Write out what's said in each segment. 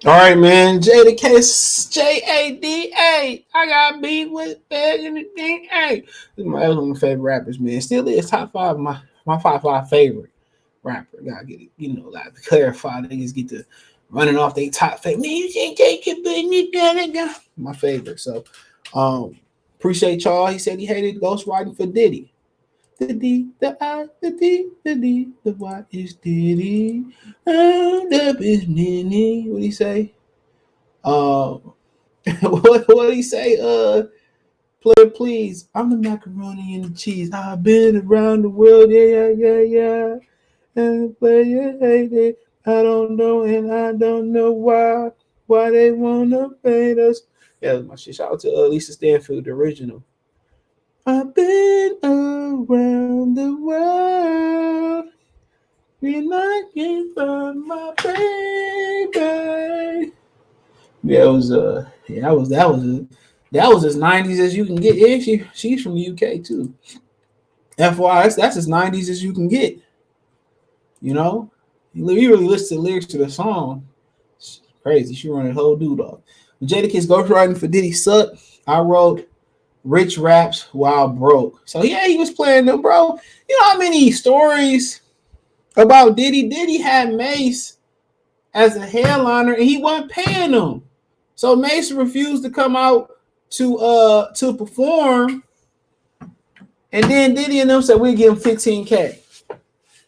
All right, man. Jadakiss, Jada. I got beat with Bag and the thing. Hey, this is one of my favorite rappers, man. Still is top five of my five favorite rapper. Gotta get it, like to clarify. Niggas get to running off they top favorite. Man, you can't take it, my favorite. So, um, appreciate y'all. He said he hated ghostwriting for Diddy. The D, the I, the D, the D, the Y is Diddy. Up is Nini. What he say? Um, what he say? Player, please. I'm the macaroni and the cheese. I've been around the world, yeah. And player hate it. I don't know, and I don't know why they wanna fade us. Yeah, that's my shit. Shout out to Lisa Stanfield, the original. I've been around the world, and I can't find my baby. Yeah, it was that was as '90s as you can get. Yeah, she's from the UK too. FYI, that's as '90s as you can get. You know, you really listen to the lyrics to the song. It's crazy. She running the whole dude off. Jadakiss ghostwriting for Diddy suck. I wrote rich raps while broke. So yeah, he was playing them, bro. You know how many stories about Diddy? Diddy had Mace as a headliner and he wasn't paying them. So Mace refused to come out to perform, and then Diddy and them said we give him 15K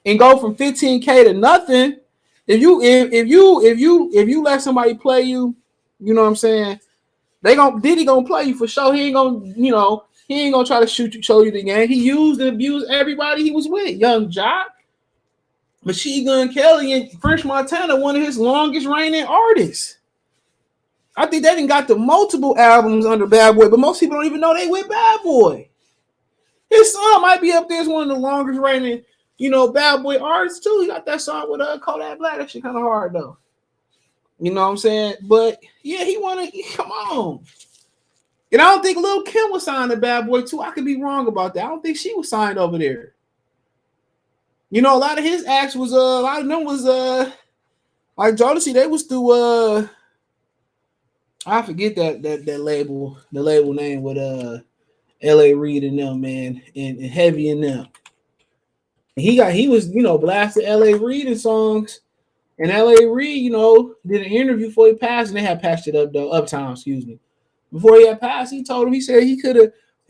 and go from 15K to nothing. If you let somebody play you, you know what I'm saying? Diddy gonna play you for sure. He ain't gonna try to show you the game. He used and abused everybody he was with. Young Jock, Machine Gun Kelly, and French Montana, one of his longest reigning artists. I think they didn't got the multiple albums under Bad Boy, but most people don't even know they with Bad Boy. His song might be up there as one of the longest reigning, Bad Boy artists too. He got that song with Kodak Black. That shit kind of hard though. You know what I'm saying? But yeah, he wanna come on. And I don't think Lil Kim was signed to Bad Boy too. I could be wrong about that. I don't think she was signed over there. A lot of his acts was a lot of them was like Jodeci. They was through I forget that label, the label name with L.A. Reid and them, man, and Heavy and them. And he was blasting L.A. Reid in songs, and L.A. Reid did an interview before he passed, and they had patched it up though. Uptown, excuse me. Before he had passed, he told him he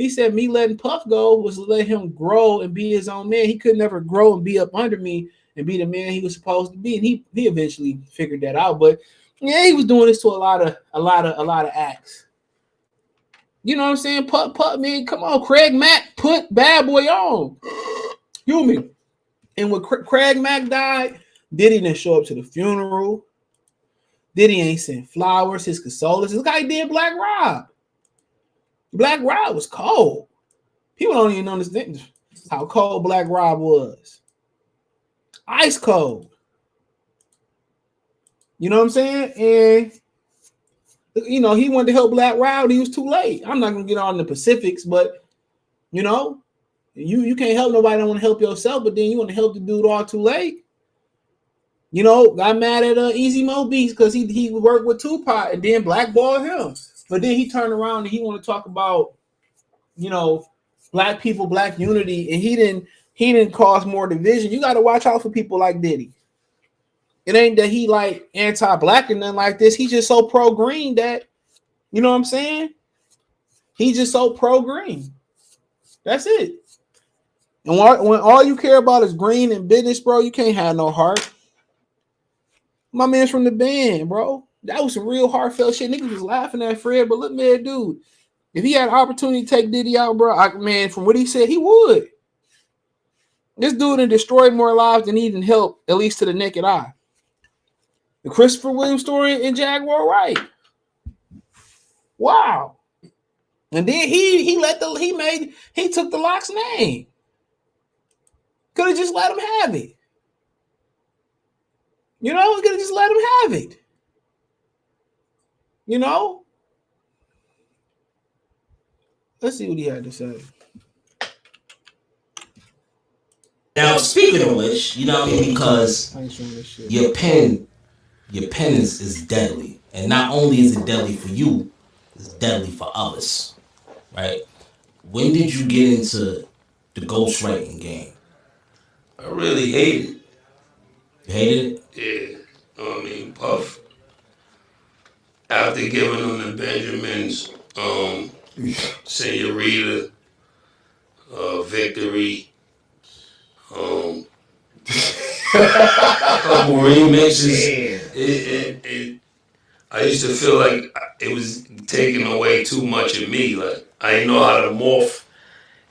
said me letting Puff go was to let him grow and be his own man. He could never grow and be up under me and be the man he was supposed to be, and he eventually figured that out, but. Yeah, he was doing this to a lot of acts. You know what I'm saying? Putt, man, come on. Craig Mack put Bad Boy on. You me. And when Craig Mack died, Diddy didn't show up to the funeral. Diddy ain't sent flowers, his condolences. This guy did Black Rob. Black Rob was cold. People don't even understand how cold Black Rob was. Ice cold. You know what I'm saying? And he wanted to help Black Rob. He was too late. I'm not gonna get on the Pacifics, but you can't help nobody. Don't want to help yourself, but then you want to help the dude all too late. Got mad at Easy Mo Beats because he worked with Tupac and then blackballed him. But then he turned around and he want to talk about black people, black unity, and he didn't cause more division. You got to watch out for people like Diddy. It ain't that he like anti-black and nothing like this. He's just so pro-green that, you know what I'm saying? He's just so pro-green. That's it. And when all you care about is green and business, bro, you can't have no heart. My man's from the band, bro. That was some real heartfelt shit. Niggas was laughing at Fred, but look, man, dude, if he had an opportunity to take Diddy out, bro, from what he said, he would. This dude had destroyed more lives than he even helped, at least to the naked eye. The Christopher Williams story in Jaguar, right? Wow. And then he took the Lock's name. Could have just let him have it. Could have just let him have it. Let's see what he had to say. Now, speaking of which, because your pen is deadly. And not only is it deadly for you, it's deadly for others, right? When did you get into the ghostwriting game? I really hate it. You hated it? Yeah. I mean, Puff, after giving them the Benjamins, Senorita, Victory, um, a couple remixes, I used to feel like it was taking away too much of me. Like, I didn't know how to morph.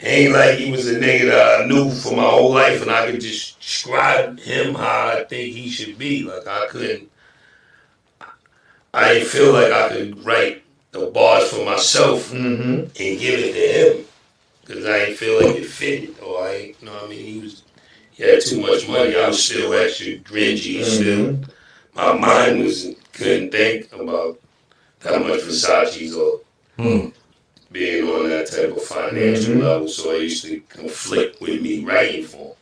Ain't like he was a nigga that I knew for my whole life and I could just describe him how I think he should be. Like, I didn't feel like I could write the bars for myself and give it to him. Because I didn't feel like it fitted. Or I ain't, you know what I mean? He had too much money. I was still extra cringy. Still, my mind couldn't think about that much Versace's or being on that type of financial level. So I used to conflict with me writing for him.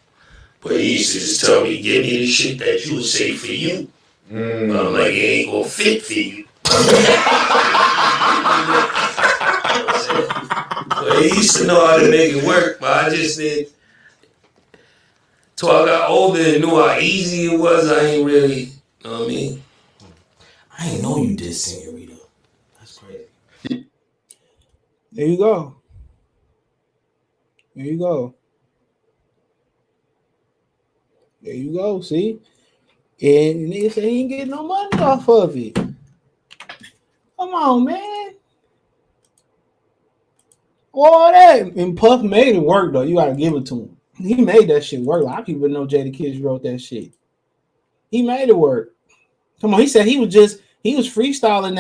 But he used to just tell me, give me the shit that you would say for you. But I'm like, it ain't gonna fit for you. But he used to know how to make it work, but I just did. Till I got older and knew how easy it was, I ain't really, you know what I mean? I didn't know you did Senorita. That's crazy. There you go. There you go. There you go. See? And nigga said he ain't getting no money off of it. Come on, man. All that. And Puff made it work, though. You got to give it to him. He made that shit work. A lot of people know Jadakiss wrote that shit. He made it work. Come on. He said he was freestyling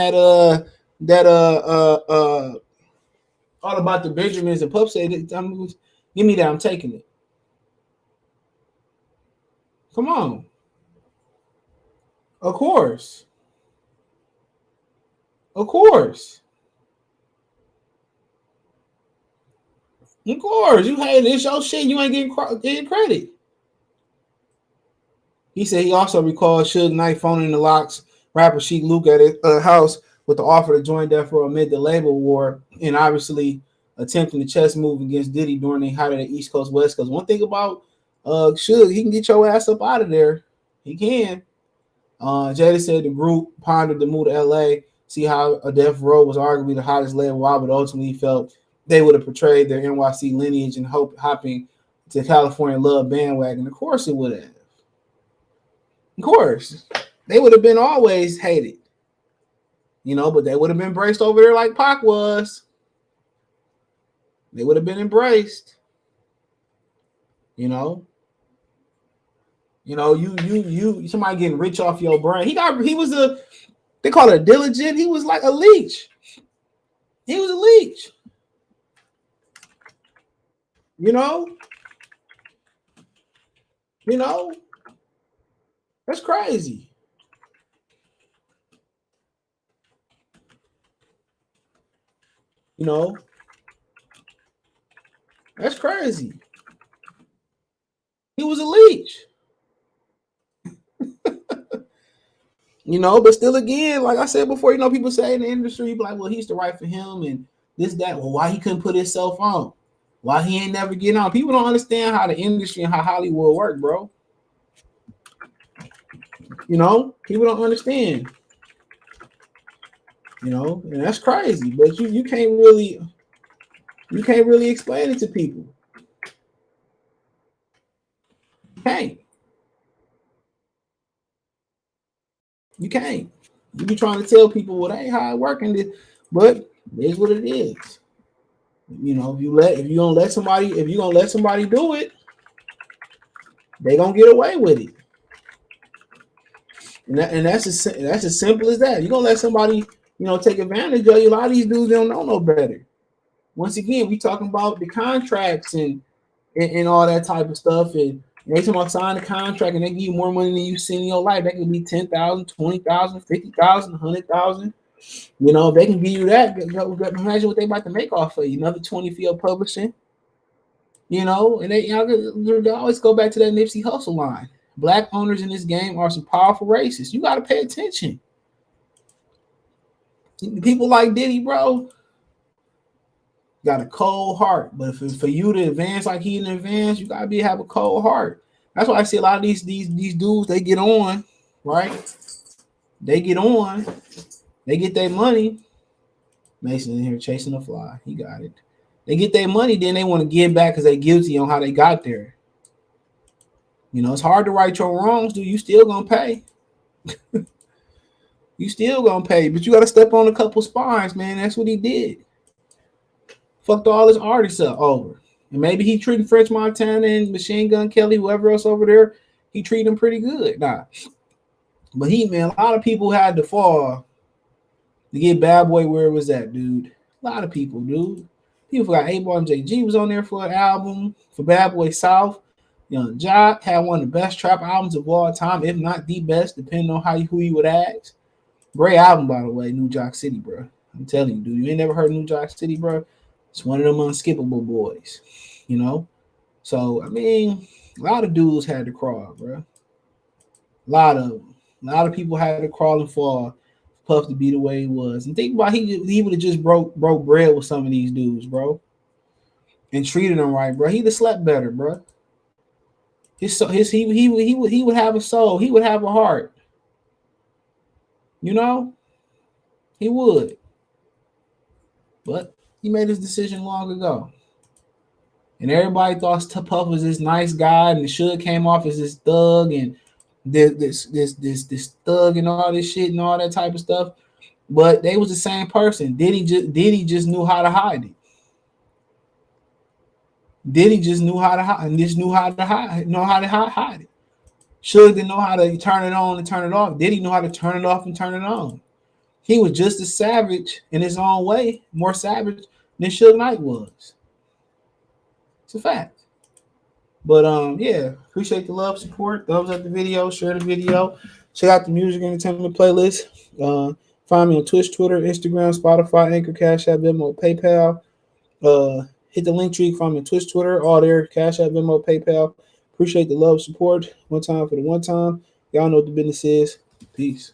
all about the Benjamins, and Puff said, give me that. I'm taking it. Come on. Of course. Of course. Of course. You hate this your shit. You ain't getting credit. He said he also recalled Suge Knight phoning the Locks rapper Sheik Luke at his house with the offer to join Death Row amid the label war, and obviously attempting the chess move against Diddy during the height of the East Coast West Coast. One thing about Suge, he can get your ass up out of there. He can. Jada said the group pondered the move to LA, see how a Death Row was arguably the hottest label, but ultimately felt they would have portrayed their NYC lineage and hopping to California love bandwagon. Of course it would have. Of course. They would have been always hated. But they would have been embraced over there like Pac was. They would have been embraced. You somebody getting rich off your brain. They call it a diligent. He was like a leech. He was a leech. That's crazy. That's crazy. He was a leech. But still again, like I said before, people say in the industry, be like, well, he used to write for him and this, that. Well, why he couldn't put himself on? Why he ain't never getting on? People don't understand how the industry and how Hollywood work, bro. People don't understand. And that's crazy. But you can't really explain it to people. You can't. You can't. You be trying to tell people, well, that ain't how it working, but it is what it is. If you're gonna let somebody do it, they gonna get away with it. And that's as simple as that. You're gonna let somebody, take advantage of you. A lot of these dudes don't know no better. Once again, we talking about the contracts and all that type of stuff. And they talking about sign a contract and they give you more money than you've seen in your life. That could be 10,000, 20,000, 50,000, 100,000. If they can give you that, imagine what they about to make off of you. Another 20 for your publishing. And they always go back to that Nipsey Hussle line. Black owners in this game are some powerful racists. You got to pay attention. People like Diddy, bro, got a cold heart. But for you to advance like he didn't advance, you gotta have a cold heart. That's why I see a lot of these dudes, they get on, right? They get on, they get their money. Mason in here chasing a fly. He got it. They get their money, then they want to give back because they guilty on how they got there. You know, it's hard to right your wrongs, dude. You still gonna pay. You still gonna pay, but you gotta step on a couple spines, man. That's what he did. Fucked all his artists up over. And maybe he treated French Montana and Machine Gun Kelly, whoever else over there, he treated them pretty good. Nah. But man, a lot of people had to fall to get Bad Boy where it was at, dude. A lot of people, dude. People forgot A-Ball and JG was on there for an album for Bad Boy South. Young Jock had one of the best trap albums of all time, if not the best, depending on who you would ask. Great album, by the way, New Jock City, bro. I'm telling you, dude. You ain't never heard New Jock City, bro? It's one of them unskippable boys, you know? So, I mean, a lot of dudes had to crawl, bro. A lot of them. A lot of people had to crawl and fall for Puff to be the way he was. And think about he would have just broke bread with some of these dudes, bro. And treated them right, bro. He'd have slept better, bro. He would have a soul. He would have a heart. You know? He would. But he made his decision long ago. And everybody thought Puff was this nice guy, and the Suge came off as this thug and this thug and all this shit and all that type of stuff. But they was the same person. Diddy just knew how to hide it. Diddy just knew how to hide and just knew how to hide it. Suge didn't know how to turn it on and turn it off. Diddy knew how to turn it off and turn it on. He was just as savage in his own way, more savage than Suge Knight was. It's a fact. But yeah, appreciate the love, support. Thumbs up the video, share the video. Check out the music entertainment playlist. Find me on Twitch, Twitter, Instagram, Spotify, Anchor, Cash App, Venmo, PayPal. Hit the link tree. Find me on Twitch, Twitter, all there. Cash App, Venmo, PayPal. Appreciate the love, support. One time for the one time. Y'all know what the business is. Peace.